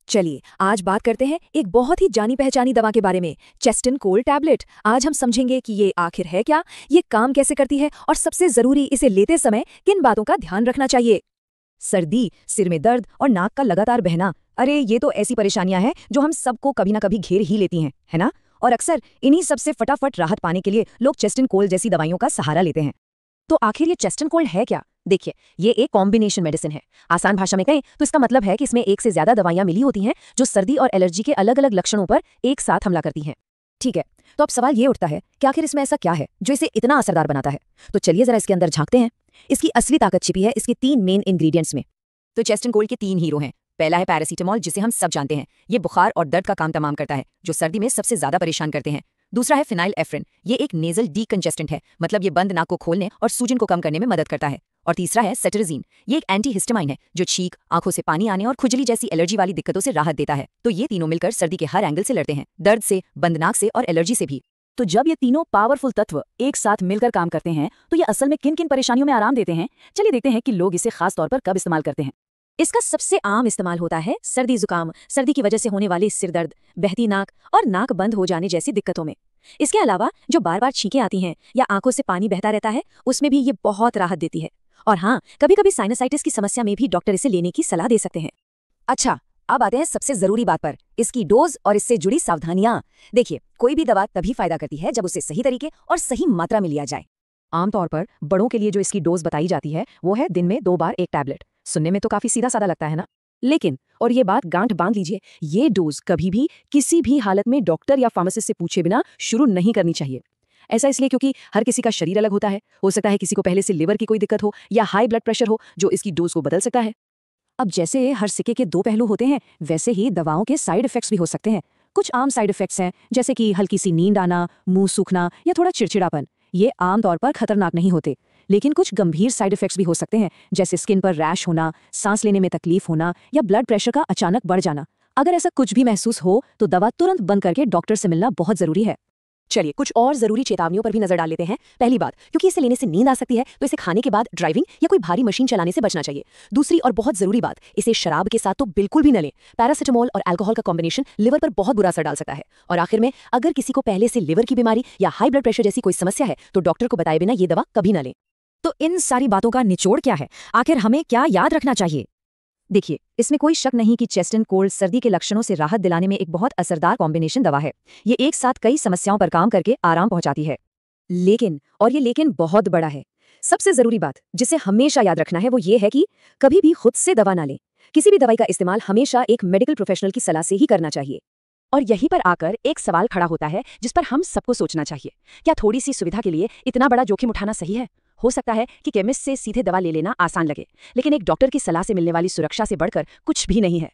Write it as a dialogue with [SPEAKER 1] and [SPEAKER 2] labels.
[SPEAKER 1] चलिए आज बात करते हैं एक बहुत ही जानी पहचानी दवा के बारे में, चेस्टन कोल्ड टैबलेट। आज हम समझेंगे कि ये आखिर है क्या, ये काम कैसे करती है और सबसे जरूरी इसे लेते समय किन बातों का ध्यान रखना चाहिए। सर्दी, सिर में दर्द और नाक का लगातार बहना, अरे ये तो ऐसी परेशानियां हैं जो हम सबको कभी ना कभी घेर ही लेती हैं, है ना। और अक्सर इन्हीं सबसे फटाफट राहत पाने के लिए लोग चेस्टन कोल्ड जैसी दवाइयों का सहारा लेते हैं। तो आखिर ये चेस्टन कोल्ड है क्या? देखिए, ये एक कॉम्बिनेशन मेडिसिन है। आसान भाषा में कहें तो इसका मतलब है कि इसमें एक से ज्यादा दवाइयां मिली होती हैं जो सर्दी और एलर्जी के अलग अलग लक्षणों पर एक साथ हमला करती हैं। ठीक है, तो अब सवाल ये उठता है कि आखिर इसमें ऐसा क्या है जो इसे इतना असरदार बनाता है। तो चलिए जरा इसके अंदर झांकते हैं। इसकी असली ताकत छिपी है इसके 3 मेन इंग्रेडिएंट्स में। तो चेस्टन कोल्ड के 3 हीरो हैं। पहला है पैरासीटामोल, जिसे हम सब जानते हैं। ये बुखार और दर्द का काम तमाम करता है, जो सर्दी में सबसे ज्यादा परेशान करते हैं। दूसरा है फिनाइलएफ्रिन, ये एक नेजल डीकंजेस्टेंट है, मतलब ये बंद नाक को खोलने और सूजन को कम करने में मदद करता है। और तीसरा है सेटरेजिन, ये एक एंटीहिस्टामाइन है जो छींक, आंखों से पानी आने और खुजली जैसी एलर्जी वाली दिक्कतों से राहत देता है। तो ये तीनों मिलकर सर्दी के हर एंगल से लड़ते हैं, दर्द से, बंद नाक से और एलर्जी से भी।
[SPEAKER 2] तो जब ये तीनों पावरफुल तत्व एक साथ मिलकर काम करते हैं तो ये असल में किन किन परेशानियों में आराम देते हैं। चलिए देखते हैं कि लोग इसे खास तौर पर कब इस्तेमाल करते हैं।
[SPEAKER 1] इसका सबसे आम इस्तेमाल होता है सर्दी जुकाम, सर्दी की वजह से होने वाली सिर दर्द, बहती नाक और नाक बंद हो जाने जैसी दिक्कतों में। इसके अलावा जो बार बार छींकें आती हैं या आंखों से पानी बहता रहता है, उसमें भी ये बहुत राहत देती है। और हाँ, कभी कभी साइनसाइटिस की समस्या में भी डॉक्टर इसे लेने की सलाह दे सकते हैं। अच्छा, अब आते हैं सबसे जरूरी बात पर, इसकी डोज और इससे जुड़ी सावधानियां। देखिए, कोई भी दवा तभी फायदा करती है जब उसे सही तरीके और सही मात्रा में लिया जाए।
[SPEAKER 2] आमतौर पर बड़ों के लिए जो इसकी डोज बताई जाती है वो है दिन में 2 बार 1 टैबलेट। सुनने में तो काफी सीधा साधा लगता है ना, लेकिन और ये बात गांठ बांध लीजिए, ये डोज कभी भी किसी भी हालत में डॉक्टर या फार्मासिस्ट से पूछे बिना शुरू नहीं करनी चाहिए। ऐसा इसलिए क्योंकि हर किसी का शरीर अलग होता है। हो सकता है किसी को पहले से लिवर की कोई दिक्कत हो या हाई ब्लड प्रेशर हो, जो इसकी डोज को बदल सकता है। अब जैसे हर सिक्के के 2 पहलू होते हैं, वैसे ही दवाओं के साइड इफेक्ट्स भी हो सकते हैं। कुछ आम साइड इफेक्ट्स हैं, जैसे कि हल्की सी नींद आना, मुंह सूखना या थोड़ा चिड़चिड़ापन। ये आमतौर पर खतरनाक नहीं होते, लेकिन कुछ गंभीर साइड इफेक्ट्स भी हो सकते हैं, जैसे स्किन पर रैश होना, सांस लेने में तकलीफ होना या ब्लड प्रेशर का अचानक बढ़ जाना। अगर ऐसा कुछ भी महसूस हो तो दवा तुरंत बंद करके डॉक्टर से मिलना बहुत जरूरी है।
[SPEAKER 1] चलिए कुछ और जरूरी चेतावनियों पर भी नजर डाल लेते हैं। पहली बात, क्योंकि इसे लेने से नींद आ सकती है तो इसे खाने के बाद ड्राइविंग या कोई भारी मशीन चलाने से बचना चाहिए। दूसरी और बहुत जरूरी बात, इसे शराब के साथ तो बिल्कुल भी न लें। पैरासीटामोल और अल्कोहल का कॉम्बिनेशन लिवर पर बहुत बुरा असर डाल सकता है। और आखिर में, अगर किसी को पहले से लिवर की बीमारी या हाई ब्लड प्रेशर जैसी कोई समस्या है तो डॉक्टर को बताए बिना ये दवा कभी न लें। तो इन सारी बातों का निचोड़ क्या है? आखिर हमें क्या याद रखना चाहिए? देखिए, इसमें कोई शक नहीं कि चेस्टन कोल्ड सर्दी के लक्षणों से राहत दिलाने में एक बहुत असरदार कॉम्बिनेशन दवा है। ये एक साथ कई समस्याओं पर काम करके आराम पहुंचाती है। लेकिन, और ये लेकिन बहुत बड़ा है, सबसे जरूरी बात जिसे हमेशा याद रखना है वो ये है कि कभी भी खुद से दवा ना लें। किसी भी दवाई का इस्तेमाल हमेशा एक मेडिकल प्रोफेशनल की सलाह से ही करना चाहिए। और यहीं पर आकर एक सवाल खड़ा होता है जिस पर हम सबको सोचना चाहिए। क्या थोड़ी सी सुविधा के लिए इतना बड़ा जोखिम उठाना सही है? हो सकता है कि केमिस्ट से सीधे दवा ले लेना आसान लगे, लेकिन एक डॉक्टर की सलाह से मिलने वाली सुरक्षा से बढ़कर कुछ भी नहीं है।